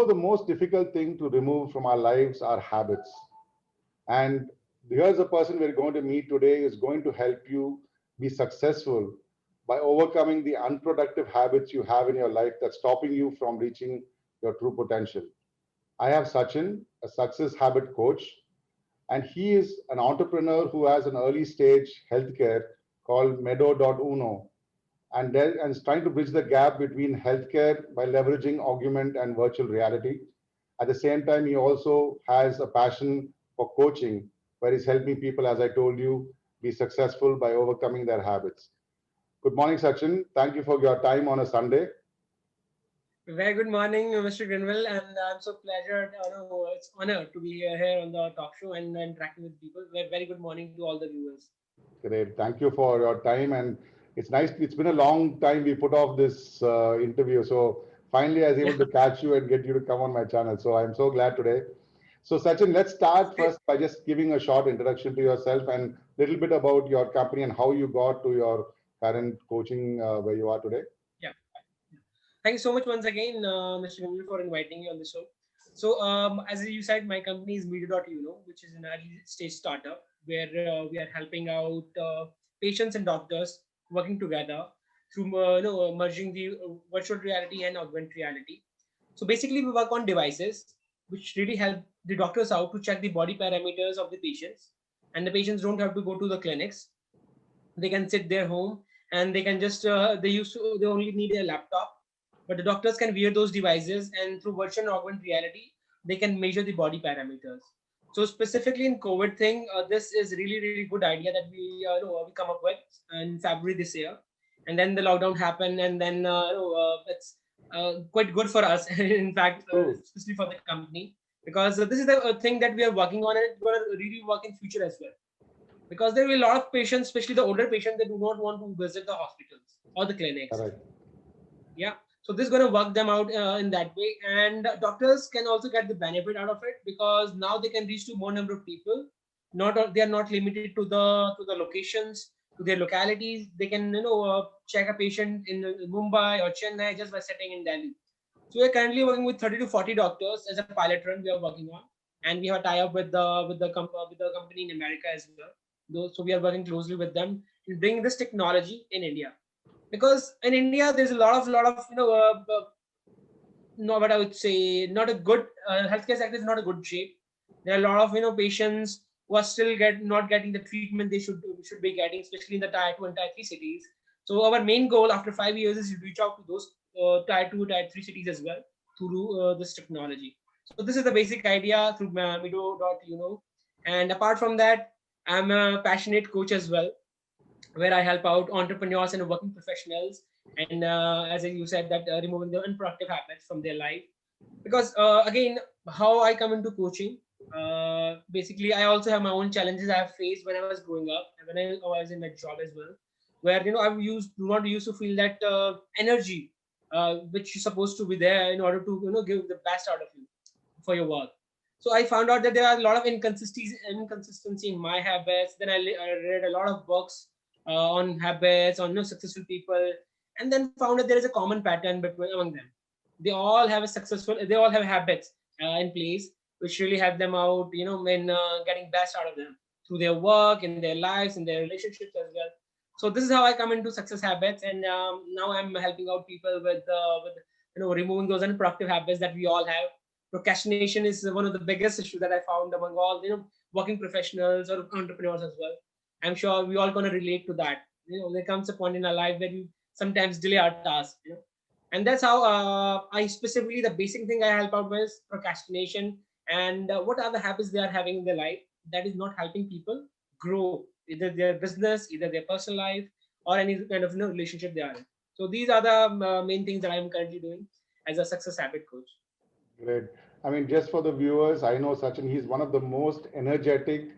the most difficult thing to remove from our lives are habits. And here's a person we're going to meet today is going to help you be successful by overcoming the unproductive habits you have in your life that's stopping you from reaching your true potential. I have Sachin, a success habit coach, and he is an entrepreneur who has an early stage healthcare called Meadow.Uno, and is trying to bridge the gap between healthcare by leveraging augment and virtual reality. At the same time, he also has a passion for coaching, where he's helping people, as I told you, be successful by overcoming their habits. Good morning, Sachin. Thank you for your time on a Sunday. Very good morning, Mr. Grinwell, and I'm so pleasured. It's honor to be here on the talk show and interacting with people. Very good morning to all the viewers. Great. Thank you for your time. And it's nice. It's been a long time we put off this interview. So finally, I was able Yeah, to catch you and get you to come on my channel. So I'm so glad today. So Sachin, let's start first by just giving a short introduction to yourself and a little bit about your company and how you got to your current coaching where you are today. yeah. Thank you so much once again, Mr. Grinwell, for inviting me on the show. So, as you said, my company is Media.Uno, which is an early stage startup where we are helping out patients and doctors working together through merging the virtual reality and augmented reality. So basically, we work on devices which really help the doctors out to check the body parameters of the patients, and the patients don't have to go to the clinics. They can sit their home and they can just they only need a laptop, but the doctors can wear those devices and through virtual and augmented reality they can measure the body parameters. So specifically in COVID thing, this is really good idea that we come up with in February this year, and then the lockdown happened, and then it's quite good for us in fact, True. especially for the company, because this is the thing that we are working on, and it's going to really work in future as well, because there will be a lot of patients, especially the older patients, that do not want to visit the hospitals or the clinics. Correct. Yeah. So this is going to work them out in that way, and doctors can also get the benefit out of it because now they can reach to more number of people. Not they are not limited to the locations, to their localities. They can check a patient in Mumbai or Chennai just by sitting in Delhi. So we are currently working with 30 to 40 doctors as a pilot run we are working on, and we have a tie up with with the company in America as well. So we are working closely with them to bring this technology in India, because in India there's a lot of no, what I would say, not a good healthcare sector is not a good shape. There are a lot of patients who are still not getting the treatment they should be getting, especially in the tier two and tier three cities. So our main goal after 5 years is to reach out to those tier two, tier three cities as well through this technology. So this is the basic idea through Mido.Uno. And apart from that, I'm a passionate coach as well, where I help out entrepreneurs and working professionals. And as you said, that removing the unproductive habits from their life. Because again, how I come into coaching, basically, I also have my own challenges I have faced when I was growing up and when I was in my job as well, where do not used to feel that energy which is supposed to be there in order to give the best out of you for your work. So I found out that there are a lot of inconsistency in my habits. Then I read a lot of books on habits, on successful people, and then found that there is a common pattern between among them. They all have habits in place, which really help them out, in getting best out of them through their work, in their lives, in their relationships as well. So this is how I come into success habits, and now I'm helping out people with removing those unproductive habits that we all have. Procrastination is one of the biggest issues that I found among all working professionals or entrepreneurs as well. I'm sure we all gonna relate to that. There comes a point in our life where we sometimes delay our task. And that's how I specifically, the basic thing I help out with is procrastination, and what are the habits they are having in their life that is not helping people grow, either their business, either their personal life, or any kind of relationship they are in. So these are the main things that I'm currently doing as a success habit coach. Great. I mean, just for the viewers, I know Sachin, he's one of the most energetic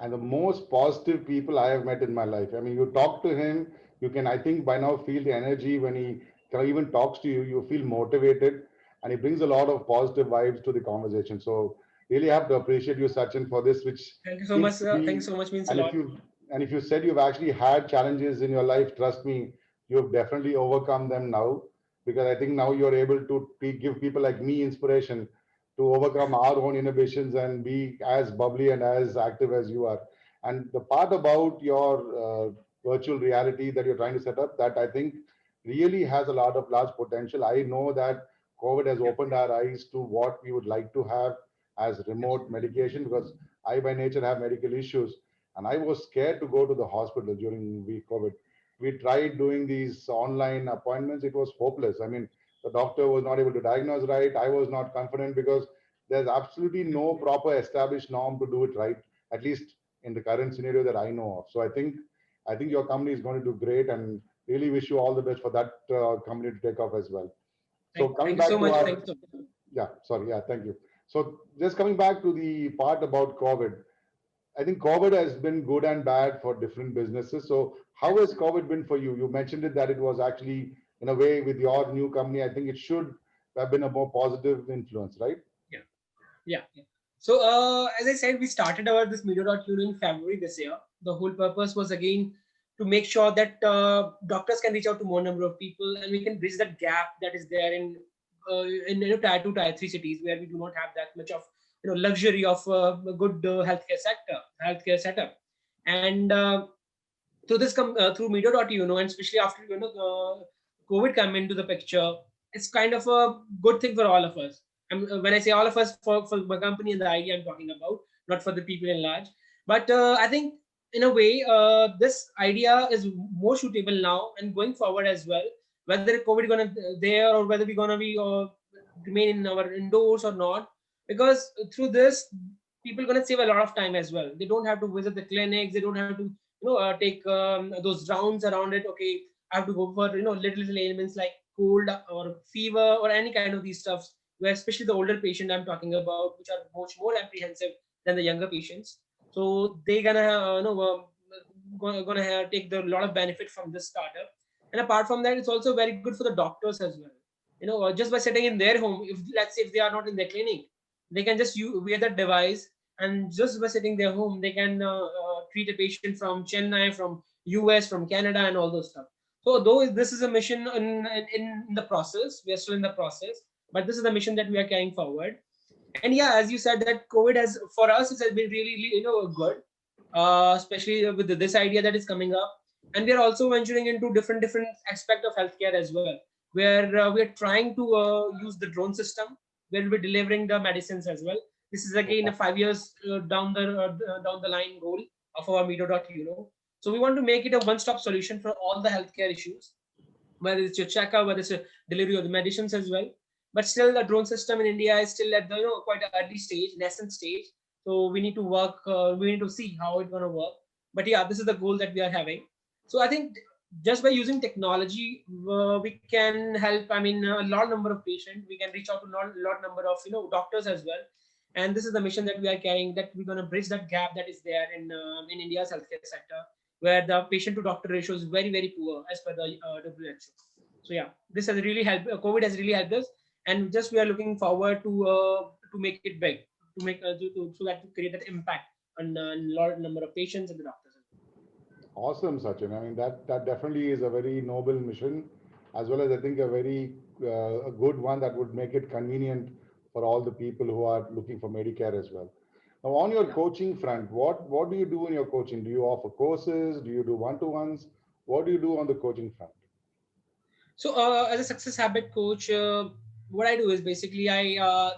and the most positive people I have met in my life. I mean, you talk to him, you can, I think, by now feel the energy when he even talks to you. You feel motivated, and he brings a lot of positive vibes to the conversation. So, really have to appreciate you, Sachin, for this, which Thank you so seems much. to Thank you be. so much. Means a And if lot. you if you said you've actually had challenges in your life, trust me, you've definitely overcome them now. because I think now you're able to give people like me inspiration to overcome our own inhibitions and be as bubbly and as active as you are. And the part about your virtual reality that you're trying to set up, that I think really has a lot of large potential. I know that COVID has Yeah, opened our eyes to what we would like to have as remote medication, because I by nature have medical issues and I was scared to go to the hospital during the COVID. We tried doing these online appointments. It was hopeless. I mean, the doctor was not able to diagnose right. I was not confident because there's absolutely no proper established norm to do it right, at least in the current scenario that I know of. So I think your company is going to do great, and really wish you all the best for that company to take off as well. So thank coming you so back to much. our, Thank you so much. yeah, sorry, yeah, thank you. So just coming back to the part about COVID, I think COVID has been good and bad for different businesses. So how has COVID been for you? You mentioned it that it was actually, in a way, with your new company, I think it should have been a more positive influence, right? Yeah. Yeah. Yeah. So, as I said, we started our this Media.Uni in February this year. The whole purpose was again to make sure that doctors can reach out to more number of people, and we can bridge that gap that is there in tier two, tier three cities where we do not have that much of luxury of a good healthcare setup, and through this through Media.Uni, and especially after COVID come into the picture, it's kind of a good thing for all of us. When I say all of us, for my company and the idea I'm talking about, not for the people in large. But I think in a way, this idea is more suitable now and going forward as well. Whether COVID gonna there or whether we're gonna be remain in our indoors or not, because through this, people gonna save a lot of time as well. They don't have to visit the clinics. They don't have to take those rounds around it. Okay, I have to go for little ailments like cold or fever or any kind of these stuffs, where especially the older patient I'm talking about, which are much more apprehensive than the younger patients. So they gonna take the lot of benefit from this startup. And apart from that, it's also very good for the doctors as well. Just by sitting in their home, if let's say if they are not in their clinic, they can just wear that device, and just by sitting their home, they can treat a patient from Chennai, from US, from Canada, and all those stuff. So though this is a mission in the process, we are still in the process, but this is the mission that we are carrying forward. And yeah, as you said, that COVID has for us it has been really good, especially with this idea that is coming up. And we are also venturing into different aspect of healthcare as well, where we are trying to use the drone system, where we're delivering the medicines as well. This is again a 5 years down the line goal of our Medo.Uni. So we want to make it a one-stop solution for all the healthcare issues, whether it's your checkup, whether it's a delivery of the medicines as well. But still, the drone system in India is still at the quite an early stage, nascent stage. So we need to work. We need to see how it's gonna work. But yeah, this is the goal that we are having. So I think just by using technology, we can help. I mean, a lot number of patients. We can reach out to lot number of doctors as well. And this is the mission that we are carrying. That we're gonna bridge that gap that is there in India's healthcare sector, where the patient to doctor ratio is very poor as per the WHO. So yeah, this has really helped. COVID has really helped us, and just we are looking forward to make it big, to make so that to create that impact on a lot number of patients and the doctors. Awesome, Sachin. I mean, that definitely is a very noble mission, as well as I think a very a good one that would make it convenient for all the people who are looking for Medicare as well. Now, on your Yeah. coaching front, what do you do in your coaching? Do you offer courses? Do you do one-to-ones? What do you do on the coaching front? So as a success habit coach, what I do is basically I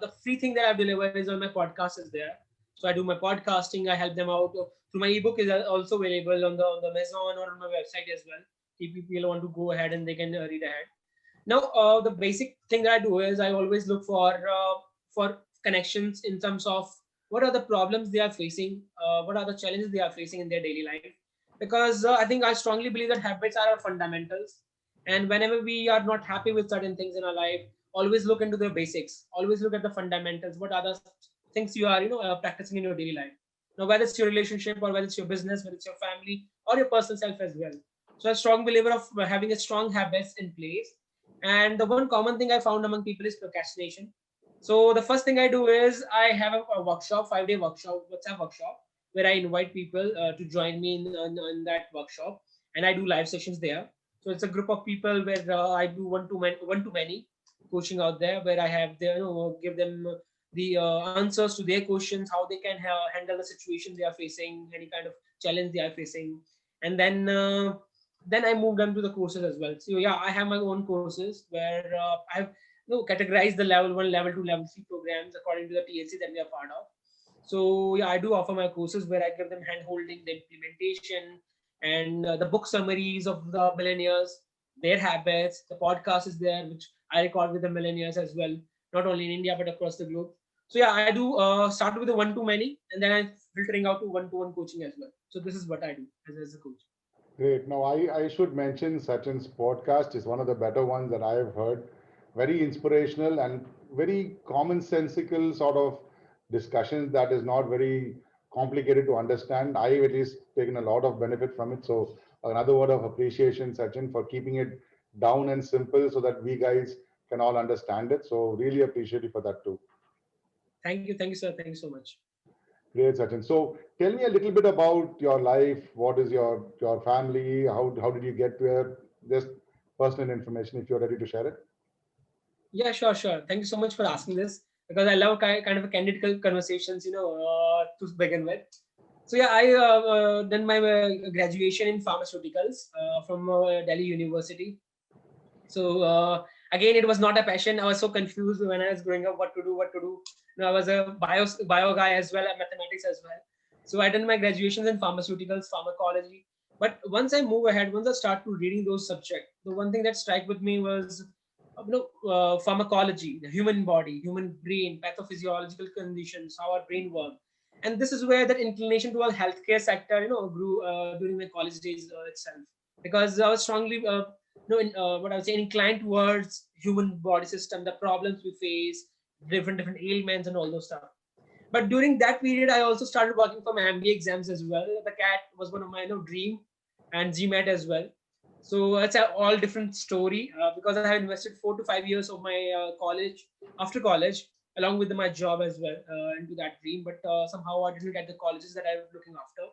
the free thing that I've delivered is on my podcast is there. So I do my podcasting. I help them out through my ebook is also available on the Amazon or on my website as well. If people want to go ahead and they can read ahead. Now, the basic thing that I do is I always look for connections in terms of what are the problems they are facing, what are the challenges they are facing in their daily life. Because I think I strongly believe that habits are our fundamentals, and whenever we are not happy with certain things in our life, always look into the basics. Always look at the fundamentals. What are the things you are practicing in your daily life? Now, whether it's your relationship or whether it's your business, whether it's your family or your personal self as well. So, a strong believer of having a strong habits in place. And the one common thing I found among people is procrastination. So the first thing I do is I have a workshop, 5-day workshop, WhatsApp workshop, where I invite people to join me in that workshop, and I do live sessions there. So it's a group of people where I do one to many coaching out there, where I have the, give them the answers to their questions, how they can handle the situation they are facing, any kind of challenge they are facing, and then I moved on to the courses as well. So yeah, I have my own courses where I have categorized the level 1, level 2, level 3 programs according to the TLC that we are part of. So yeah, I do offer my courses where I give them hand holding, the implementation, and the book summaries of the millionaires, their habits. The podcast is there, which I record with the millionaires as well, not only in India but across the globe. So yeah, I do start with the one to many, and then I'm filtering out to one coaching as well. So this is what I do as a coach. Great. Now, I should mention Sachin's podcast is one of the better ones that I have heard. Very inspirational and very commonsensical sort of discussions that is not very complicated to understand. I've at least taken a lot of benefit from it. So, another word of appreciation, Sachin, for keeping it down and simple so that we guys can all understand it. So, really appreciate you for that too. Thank you, sir. Thank you so much. Great, Sachin. So tell me a little bit about your life. What is your family? How did you get there? Just personal information if you're ready to share it. Yeah, sure. Thank you so much for asking this because I love kind of a candid conversations, to begin with. So yeah, I done my graduation in pharmaceuticals from Delhi University. So again, it was not a passion. I was so confused when I was growing up, what to do, what to do. I was a bio guy as well, and mathematics as well. So I done my graduations in pharmaceuticals, pharmacology. But once I move ahead, once I start to reading those subjects, the one thing that struck with me was, pharmacology, the human body, human brain, pathophysiological conditions, how our brain works. And this is where that inclination toward healthcare sector, grew during my college days itself, because I was strongly what I would say, inclined towards human body system, the problems we face, different ailments and all those stuff. But during that period, I also started working for my MBA exams as well. The CAT was one of my dream, and GMAT as well. So it's a all different story because I have invested 4 to 5 years of my college after college, along with my job as well into that dream. But somehow I didn't get the colleges that I was looking after.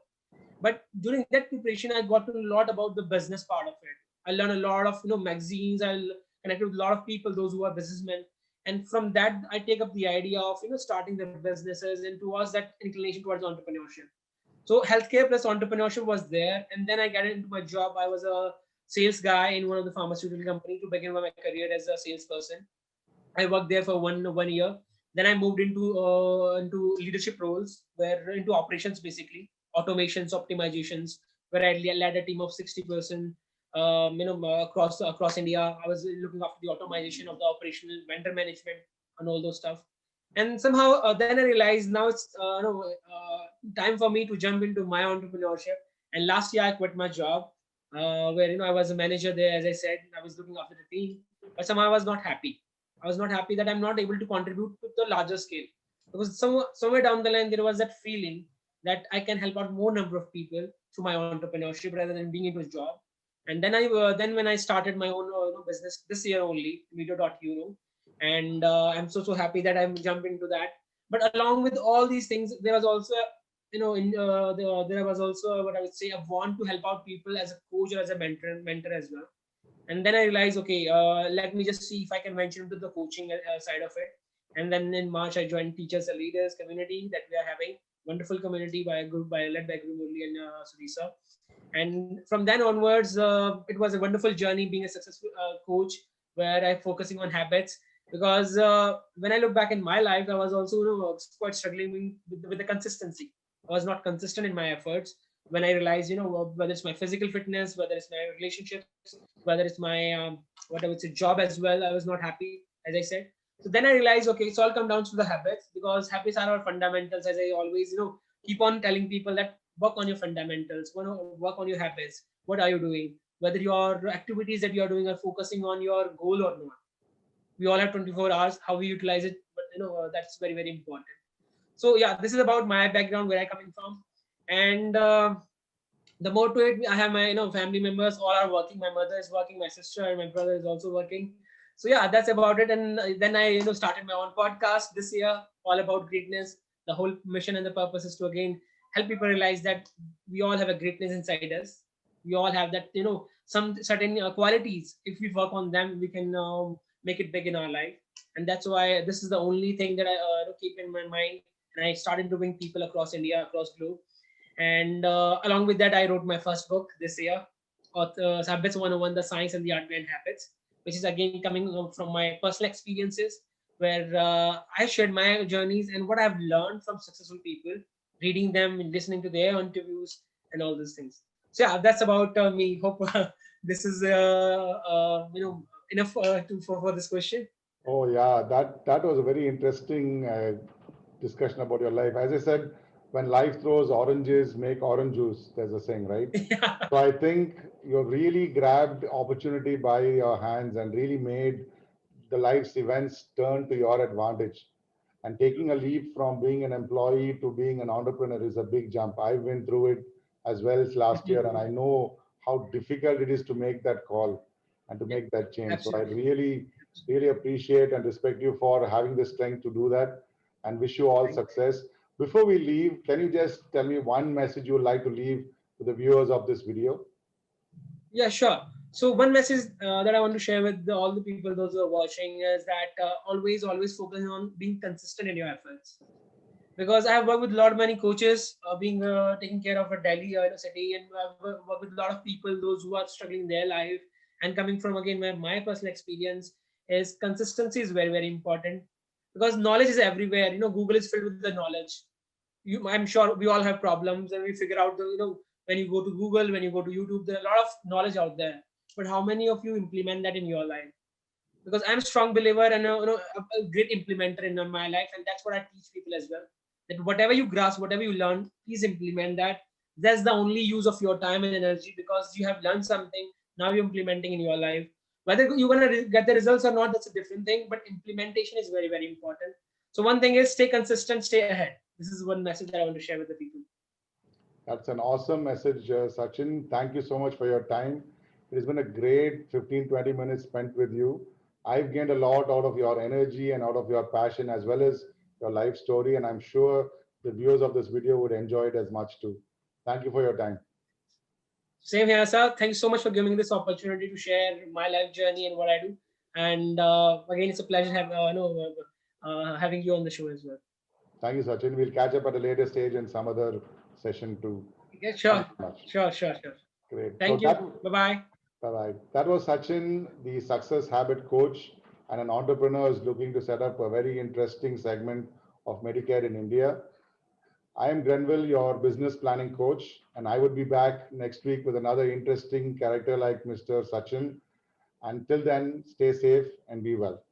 But during that preparation, I got to know a lot about the business part of it. I learned a lot of magazines. I connected with a lot of people, those who are businessmen, and from that I take up the idea of starting the businesses and towards that inclination towards entrepreneurship. So healthcare plus entrepreneurship was there, and then I got into my job. I was a sales guy in one of the pharmaceutical company to begin my career as a salesperson. I worked there for one year. Then I moved into leadership roles, where into operations basically, automations, optimizations, where I led a team of 60%. Across India, I was looking after the automation of the operational vendor management and all those stuff. And somehow then I realized now it's time for me to jump into my entrepreneurship. And last year I quit my job, where I was a manager there. As I said, I was looking after the team, but somehow I was not happy. I was not happy that I'm not able to contribute to the larger scale, because somewhere down the line there was that feeling that I can help out more number of people through my entrepreneurship rather than being into a job. And then when I started my own business this year only, Meter.Euro, and I'm so happy that I'm jumping into that. But along with all these things, there was also there was also what I would say, a want to help out people as a coach or as a mentor as well. And then I realized, okay, let me just see if I can venture into the coaching side of it. And then in March, I joined Teachers and Leaders community that we are having. Wonderful community by a group led by Guru Murli and Sudisa. And from then onwards, it was a wonderful journey being a successful coach, where I'm focusing on habits. Because when I look back in my life, I was also quite struggling with the consistency. I was not consistent in my efforts. When I realized, whether it's my physical fitness, whether it's my relationships, whether it's my what I would say job as well, I was not happy, as I said. So then I realized, okay, it's all come down to the habits, because habits are our fundamentals. As I always, keep on telling people that work on your fundamentals, work on your habits. What are you doing? Whether your activities that you are doing are focusing on your goal or not. We all have 24 hours. How we utilize it, but that's very important. So yeah, this is about my background, where I coming from. And the more to it, I have my family members all are working. My mother is working, my sister and my brother is also working. So yeah, that's about it. And then I started my own podcast this year, all about greatness. The whole mission and the purpose is to again help people realize that we all have a greatness inside us. We all have that, some certain qualities. If we work on them, we can make it big in our life. And that's why this is the only thing that I keep in my mind. And I started interviewing people across India, across globe. And along with that, I wrote my first book this year, Habits 101: The Science and the Art Behind Habits, which is again coming from my personal experiences, where I shared my journeys and what I've learned from successful people, reading them and listening to their interviews and all these things. So yeah, that's about me. Hope this is enough for this question. Oh yeah, that was a very interesting discussion about your life. As I said, when life throws oranges, make orange juice. There's a saying, right? Yeah. So I think you really grabbed opportunity by your hands and really made the life's events turn to your advantage. And taking a leap from being an employee to being an entrepreneur is a big jump. I went through it as well as last year, and I know how difficult it is to make that call and to Yeah, make that change. So I absolutely. really appreciate and respect you for having the strength to do that and wish you all Thank success. Before we leave, can you just tell me one message you would like to leave to the viewers of this video? Yeah, sure. So one message that I want to share with all the people, those who are watching, is that always focus on being consistent in your efforts. Because I have worked with a lot of many coaches, being taking care of a Delhi city, and I've worked with a lot of people, those who are struggling in their life. And coming from again my personal experience is consistency is very very important, because knowledge is everywhere. Google is filled with the knowledge. I'm sure we all have problems, and we figure out when you go to Google, when you go to YouTube, there are a lot of knowledge out there. But how many of you implement that in your life? Because I'm a strong believer and a great implementer in my life, and that's what I teach people as well. That whatever you grasp, whatever you learn, please implement that. That's the only use of your time and energy, because you have learned something. Now you're implementing in your life. Whether you're gonna get the results or not, that's a different thing. But implementation is very very important. So one thing is stay consistent, stay ahead. This is one message that I want to share with the people. That's an awesome message, Sachin. Thank you so much for your time. It has been a great 15, 20 minutes spent with you. I've gained a lot out of your energy and out of your passion as well as your life story. And I'm sure the viewers of this video would enjoy it as much too. Thank you for your time. Same here, sir. Thank you so much for giving me this opportunity to share my life journey and what I do. And again, it's a pleasure having you on the show as well. Thank you, Sachin. We'll catch up at a later stage in some other session too. Okay, Thank sure, you so much. sure. Great. So Thank you. Bye bye. bye-bye. That was Sachin, the success habit coach and an entrepreneur who's looking to set up a very interesting segment of Medicare in India. I am Grenville, your business planning coach, and I would be back next week with another interesting character like Mr. Sachin. Until then, stay safe and be well.